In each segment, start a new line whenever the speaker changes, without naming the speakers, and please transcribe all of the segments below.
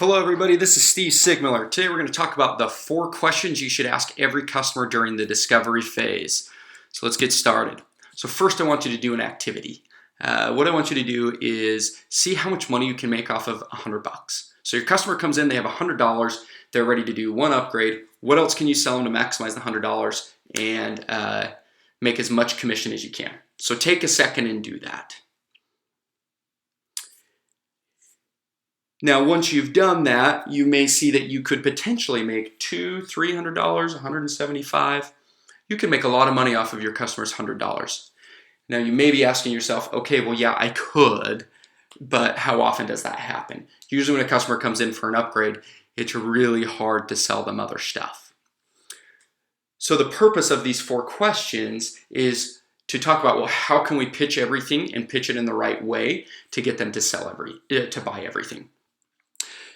Hello everybody, this is Steve Sigmiller. Today we're going to talk about the 4 questions you should ask every customer during the discovery phase. So let's get started. So first I want you to do an activity. What I want you to do is see how much money you can make off of $100. So your customer comes in, they have $100, they're ready to do one upgrade. What else can you sell them to maximize the $100 and make as much commission as you can? So take a second and do that. Now, once you've done that, you may see that you could potentially make $200, $300, $175. You can make a lot of money off of your customer's $100. Now, you may be asking yourself, okay, well, yeah, I could, but how often does that happen? Usually when a customer comes in for an upgrade, it's really hard to sell them other stuff. So the purpose of these 4 questions is to talk about, well, how can we pitch everything and pitch it in the right way to get them to buy everything?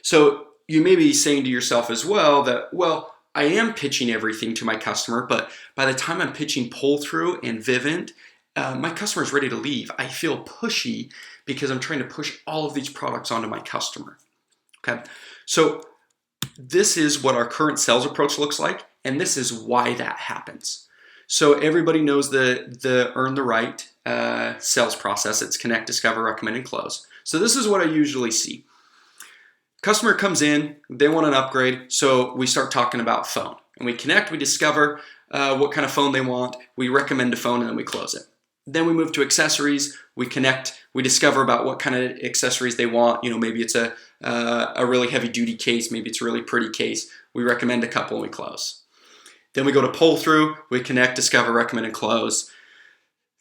So you may be saying to yourself as well that, well, I am pitching everything to my customer, but by the time I'm pitching Pull-Through and Vivint, my customer is ready to leave. I feel pushy because I'm trying to push all of these products onto my customer. Okay, so this is what our current sales approach looks like, and this is why that happens. So everybody knows the Earn the Right sales process. It's connect, discover, recommend, and close. So this is what I usually see. Customer comes in, they want an upgrade, so we start talking about phone. And we connect, we discover what kind of phone they want, we recommend a phone, and then we close it. Then we move to accessories, we connect, we discover about what kind of accessories they want. You know, maybe it's a really heavy duty case, maybe it's a really pretty case. We recommend a couple and we close. Then we go to Pull-Through, we connect, discover, recommend, and close.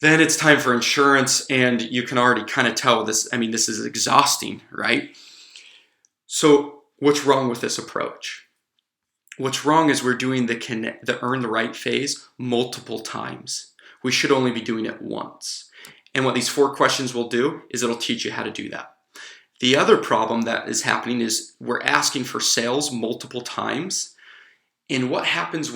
Then it's time for insurance, and you can already kind of tell this, I mean, this is exhausting, right? So what's wrong with this approach? What's wrong is we're doing the Earn the Right phase multiple times. We should only be doing it once. And what these 4 questions will do is it'll teach you how to do that. The other problem that is happening is we're asking for sales multiple times. And what happens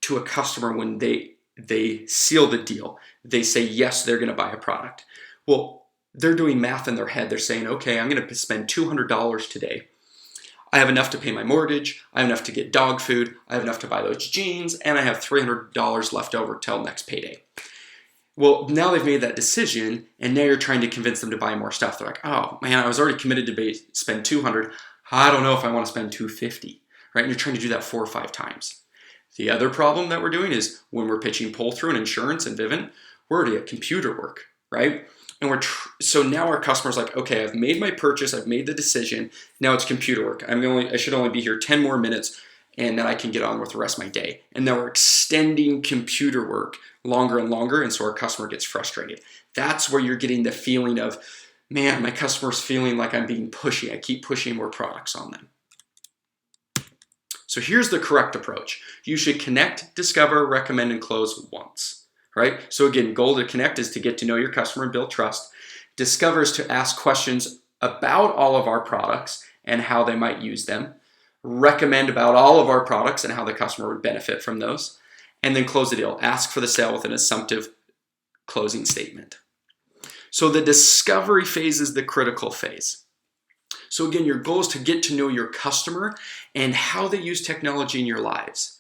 to a customer when they seal the deal? They say, yes, they're going to buy a product. Well, they're doing math in their head. They're saying, okay, I'm going to spend $200 today. I have enough to pay my mortgage, I have enough to get dog food, I have enough to buy those jeans, and I have $300 left over till next payday. Well, now they've made that decision, and now you're trying to convince them to buy more stuff. They're like, oh man, I was already committed to spend $200. I don't know if I want to spend $250, right? And you're trying to do that 4 or 5 times. The other problem that we're doing is when we're pitching Pull-Through and insurance and Vivint, we're already at computer work, right? And so now our customer's like, okay, I've made my purchase, I've made the decision, now it's computer work. I should only be here 10 more minutes and then I can get on with the rest of my day. And now we're extending computer work longer and longer, and so our customer gets frustrated. That's where you're getting the feeling of, man, my customer's feeling like I'm being pushy. I keep pushing more products on them. So here's the correct approach. You should connect, discover, recommend, and close once. Right? So again, goal to connect is to get to know your customer and build trust. Discover is to ask questions about all of our products and how they might use them. Recommend about all of our products and how the customer would benefit from those. And then close the deal. Ask for the sale with an assumptive closing statement. So the discovery phase is the critical phase. So again, your goal is to get to know your customer and how they use technology in your lives.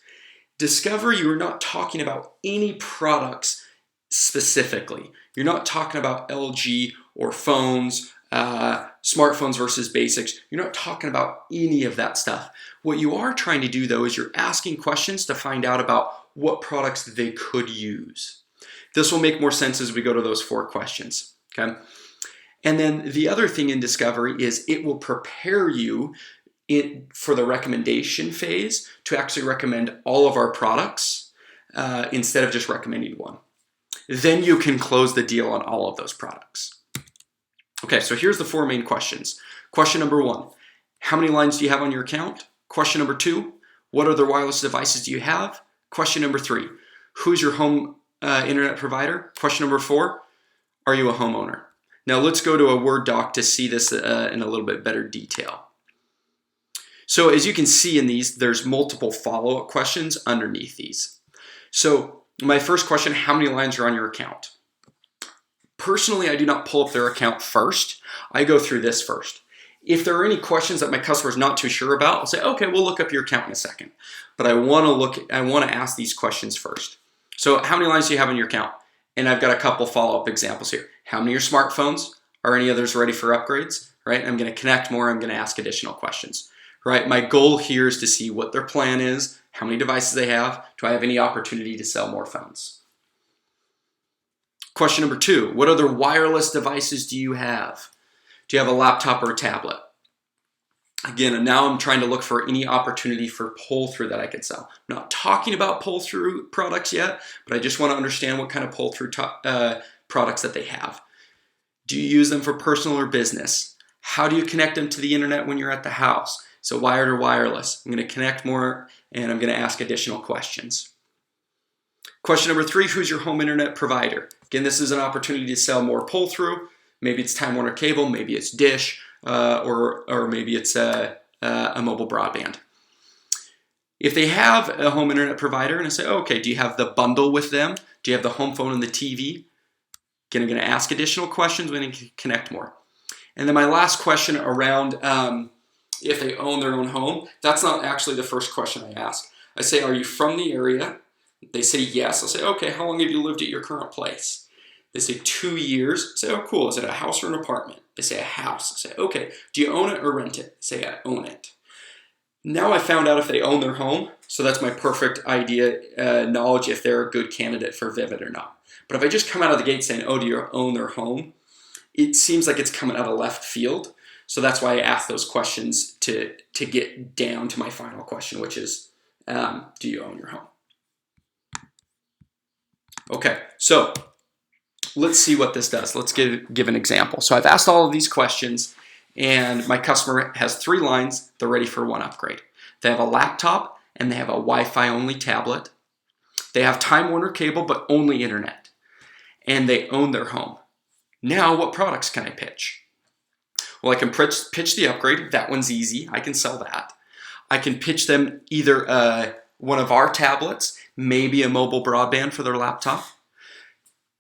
Discovery, you are not talking about any products specifically. You're not talking about LG or phones, smartphones versus basics. You're not talking about any of that stuff. What you are trying to do though is you're asking questions to find out about what products they could use. This will make more sense as we go to those 4 questions, okay? And then the other thing in discovery is it will prepare you for the recommendation phase to actually recommend all of our products instead of just recommending one. Then you can close the deal on all of those products. Okay, so here's the 4 main questions. Question number 1, how many lines do you have on your account? Question number 2, what other wireless devices do you have? Question number 3, who's your home internet provider? Question number 4, are you a homeowner? Now let's go to a Word doc to see this in a little bit better detail. So as you can see in these, there's multiple follow-up questions underneath these. So my first question, how many lines are on your account? Personally, I do not pull up their account first. I go through this first. If there are any questions that my customer is not too sure about, I'll say, okay, we'll look up your account in a second. But I want to ask these questions first. So how many lines do you have in your account? And I've got a couple follow-up examples here. How many are smartphones? Are any others ready for upgrades? Right? I'm going to connect more. I'm going to ask additional questions. Right? My goal here is to see what their plan is, how many devices they have. Do I have any opportunity to sell more phones? Question number 2, what other wireless devices do you have? Do you have a laptop or a tablet? Again, and now I'm trying to look for any opportunity for pull-through that I could sell. I'm not talking about pull-through products yet, but I just want to understand what kind of pull-through products that they have. Do you use them for personal or business? How do you connect them to the internet when you're at the house? So wired or wireless? I'm going to connect more, and I'm going to ask additional questions. Question number 3, who's your home internet provider? Again, this is an opportunity to sell more pull-through. Maybe it's Time Warner Cable, maybe it's Dish, or maybe it's a mobile broadband. If they have a home internet provider, and I say, okay, do you have the bundle with them? Do you have the home phone and the TV? Again, I'm going to ask additional questions when I can connect more. And then my last question around if they own their own home, that's not actually the first question I ask. I say, are you from the area? They say yes. I'll say, okay, how long have you lived at your current place? They say 2 years. I say, oh, cool. Is it a house or an apartment? They say a house. I say, okay, do you own it or rent it? They say, I own it. Now I found out if they own their home, so that's my perfect knowledge if they're a good candidate for Vivint or not. But if I just come out of the gate saying, oh, do you own their home? It seems like it's coming out of left field. So that's why I ask those questions to get down to my final question, which is, do you own your home? Okay, so let's see what this does. Let's give an example. So I've asked all of these questions, and my customer has 3 lines. They're ready for 1 upgrade. They have a laptop, and they have a Wi-Fi only tablet. They have Time Warner Cable, but only internet. And they own their home. Now, what products can I pitch? Well, I can pitch the upgrade. That one's easy. I can sell that. I can pitch them either one of our tablets, maybe a mobile broadband for their laptop.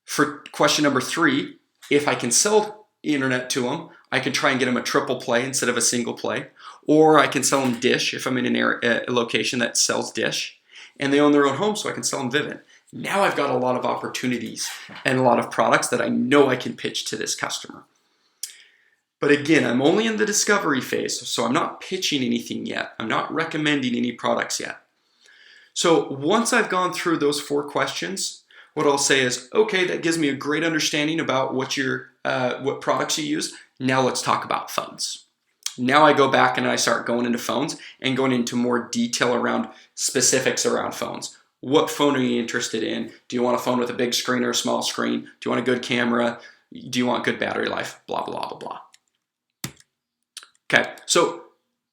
For question number 3, if I can sell internet to them, I can try and get them a triple play instead of a single play. Or I can sell them Dish if I'm in a location that sells Dish. And they own their own home, so I can sell them Vivint. Now I've got a lot of opportunities and a lot of products that I know I can pitch to this customer. But again, I'm only in the discovery phase, so I'm not pitching anything yet. I'm not recommending any products yet. So once I've gone through those 4 questions, what I'll say is, okay, that gives me a great understanding about what products you use. Now let's talk about phones. Now I go back and I start going into phones and going into more detail around specifics around phones. What phone are you interested in? Do you want a phone with a big screen or a small screen? Do you want a good camera? Do you want good battery life? Blah, blah, blah, blah. Okay, so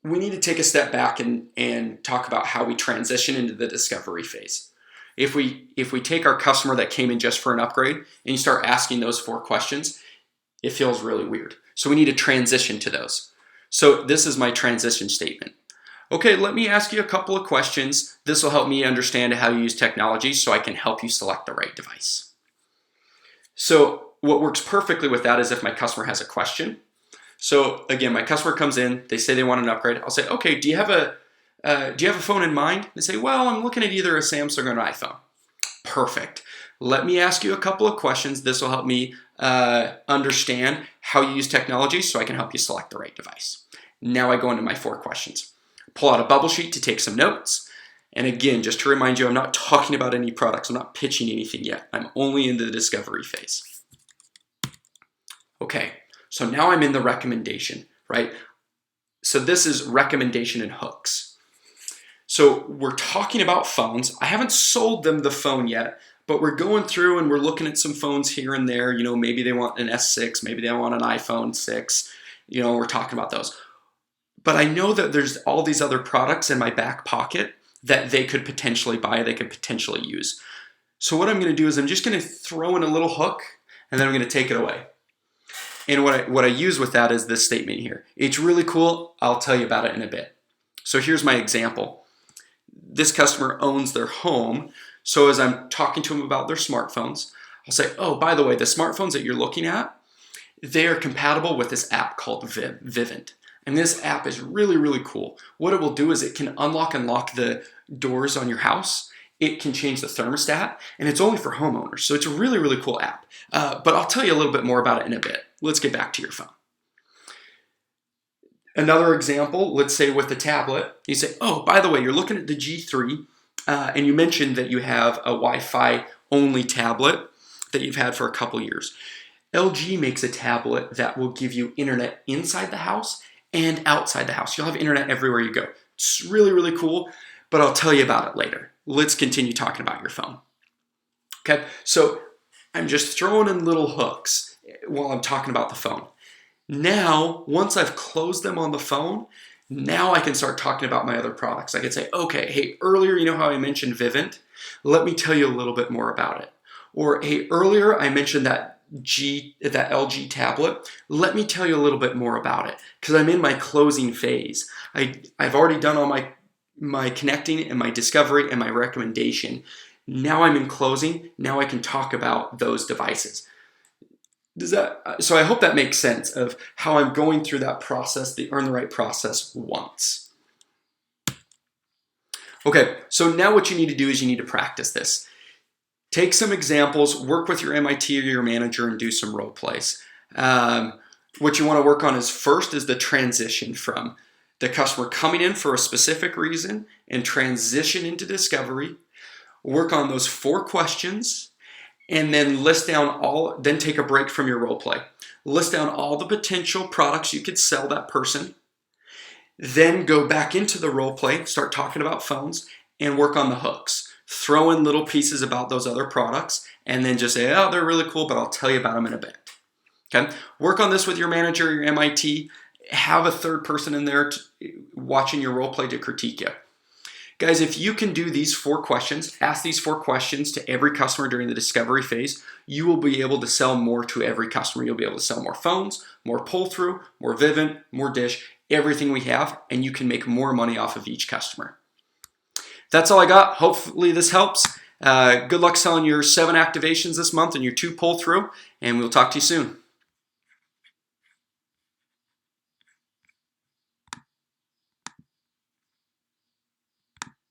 we need to take a step back and talk about how we transition into the discovery phase. If we take our customer that came in just for an upgrade and you start asking those 4 questions, it feels really weird. So we need to transition to those. So this is my transition statement. Okay, let me ask you a couple of questions. This will help me understand how you use technology so I can help you select the right device. So what works perfectly with that is if my customer has a question. So again, my customer comes in, they say they want an upgrade. I'll say, okay, do you have a phone in mind? They say, well, I'm looking at either a Samsung or an iPhone. Perfect. Let me ask you a couple of questions. This will help me understand how you use technology so I can help you select the right device. Now I go into my 4 questions. Pull out a bubble sheet to take some notes. And again, just to remind you, I'm not talking about any products. I'm not pitching anything yet. I'm only in the discovery phase. Okay, so now I'm in the recommendation, right? So this is recommendation and hooks. So we're talking about phones. I haven't sold them the phone yet, but we're going through and we're looking at some phones here and there. You know, maybe they want an S6, maybe they want an iPhone 6. You know, we're talking about those. But I know that there's all these other products in my back pocket that they could potentially buy, they could potentially use. So what I'm going to do is I'm just going to throw in a little hook and then I'm going to take it away. And what I use with that is this statement here. It's really cool. I'll tell you about it in a bit. So here's my example. This customer owns their home. So as I'm talking to them about their smartphones, I'll say, oh, by the way, the smartphones that you're looking at, they are compatible with this app called Vivint. And this app is really, really cool. What it will do is it can unlock and lock the doors on your house. It can change the thermostat, and it's only for homeowners. So it's a really, really cool app. But I'll tell you a little bit more about it in a bit. Let's get back to your phone. Another example, let's say with the tablet, you say, oh, by the way, you're looking at the G3, and you mentioned that you have a Wi-Fi only tablet that you've had for a couple years. LG makes a tablet that will give you internet inside the house and outside the house. You'll have internet everywhere you go. It's really, really cool, but I'll tell you about it later. Let's continue talking about your phone. Okay, so I'm just throwing in little hooks while I'm talking about the phone. Now, once I've closed them on the phone, now I can start talking about my other products. I can say, okay, hey, earlier, you know how I mentioned Vivint? Let me tell you a little bit more about it. Or, hey, earlier I mentioned that LG tablet. Let me tell you a little bit more about it because I'm in my closing phase. I've already done all my connecting and my discovery and my recommendation. Now I'm in closing. Now I can talk about those devices. So I hope that makes sense of how I'm going through that process, the Earn the Right process once. Okay, so now what you need to do is you need to practice this. Take some examples, work with your MIT or your manager and do some role plays. What you want to work on is first is the transition from the customer coming in for a specific reason and transition into discovery. Work on those 4 questions and then then take a break from your role play. List down all the potential products you could sell that person. Then go back into the role play, start talking about phones and work on the hooks. Throw in little pieces about those other products and then just say, oh, they're really cool, but I'll tell you about them in a bit. Okay? Work on this with your manager, your MIT. Have a third person in there watching your role play to critique you. Guys, if you can do these 4 questions, ask these 4 questions to every customer during the discovery phase, you will be able to sell more to every customer. You'll be able to sell more phones, more pull-through, more Vivint, more Dish, everything we have, and you can make more money off of each customer. That's all I got. Hopefully this helps. Good luck selling your 7 activations this month and your 2 pull-through, and we'll talk to you soon.